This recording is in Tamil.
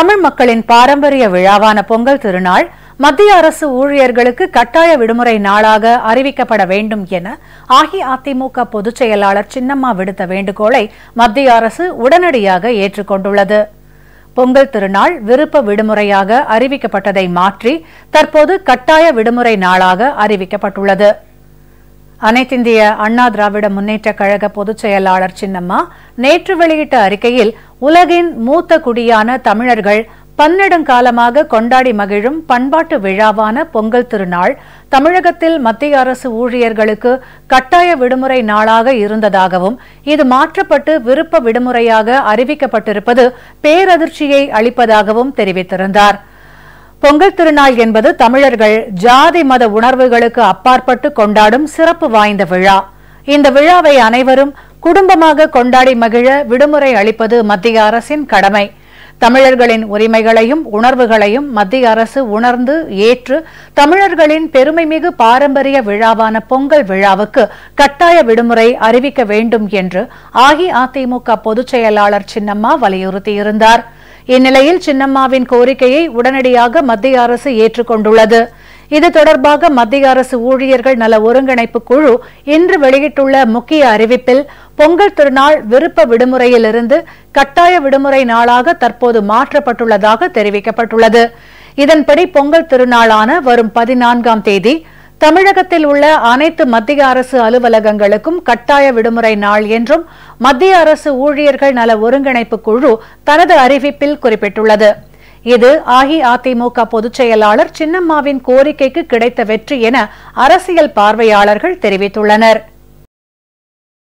தமிழ் மக்களின் பாரம்பரிய விழாவான பொங்கல் திருநாள் மத்திய அரசு ஊழியர்களுக்கு கட்டாய விடுமுறை நாளாக அறிவிக்கப்பட வேண்டும் என அஇஅதிமுக பொதுச் செயலாளர் சின்னம்மா விடுத்த வேண்டுகோளை மத்திய அரசு உடனடியாக ஏற்றுக்கொண்டுள்ளது. பொங்கல் திருநாள் விருப்ப விடுமுறையாக அறிவிக்கப்பட்டதை மாற்றி தற்போது கட்டாய விடுமுறை நாளாக அறிவிக்கப்பட்டுள்ளது. அனைத்திந்திய அண்ணா திராவிட முன்னேற்றக் கழக பொதுச் செயலாளர் சின்னம்மா நேற்று வெளியிட்ட அறிக்கையில், உலகின் மூத்த குடியான தமிழர்கள் பன்னெடுங்காலமாக கொண்டாடி மகிழும் பண்பாட்டு விழாவான பொங்கல் திருநாள் தமிழகத்தில் மத்திய அரசு ஊழியர்களுக்கு கட்டாய விடுமுறை நாளாக இருந்ததாகவும், இது மாற்றப்பட்டு விருப்ப விடுமுறையாக அறிவிக்கப்பட்டிருப்பது பேரதிர்ச்சியை அளிப்பதாகவும் தெரிவித்திருந்தார். பொங்கல் திருநாள் என்பது தமிழர்கள் ஜாதி மத உணர்வுகளுக்கு அப்பாற்பட்டு கொண்டாடும் சிறப்பு வாய்ந்த விழா. இந்த விழாவை அனைவரும் குடும்பமாக கொண்டாடி மகிழ விடுமுறை அளிப்பது மத்திய அரசின் கடமை. தமிழர்களின் உரிமைகளையும் உணர்வுகளையும் மத்திய அரசு உணர்ந்து ஏற்று தமிழர்களின் பெருமைமிகு பாரம்பரிய விழாவான பொங்கல் விழாவுக்கு கட்டாய விடுமுறை அறிவிக்க வேண்டும் என்று அஇஅதிமுக பொதுச் செயலாளர் சின்னம்மா வலியுறுத்தியிருந்தார். இந்நிலையில் சின்னம்மாவின் கோரிக்கையை உடனடியாக மத்திய அரசு ஏற்றுக்கொண்டுள்ளது. இது தொடர்பாக மத்திய அரசு ஊழியர்கள் நல ஒருங்கிணைப்பு குழு இன்று வெளியிட்டுள்ள முக்கிய அறிவிப்பில், பொங்கல் திருநாள் விருப்ப விடுமுறையிலிருந்து கட்டாய விடுமுறை நாளாக தற்போது மாற்றப்பட்டுள்ளதாக தெரிவிக்கப்பட்டுள்ளது. இதன்படி பொங்கல் திருநாளான வரும் 14ஆம் தேதி தமிழகத்தில் உள்ள அனைத்து மத்திய அரசு அலுவலகங்களுக்கும் கட்டாய விடுமுறை நாள் என்றும் மத்திய அரசு ஊழியர்கள் நல ஒருங்கிணைப்பு குழு தனது அறிவிப்பில் குறிப்பிட்டுள்ளது. இது அஇஅதிமுக பொதுச் செயலாளர் சின்னம்மாவின் கோரிக்கைக்கு கிடைத்த வெற்றி என அரசியல் பார்வையாளர்கள் தெரிவித்துள்ளனர்.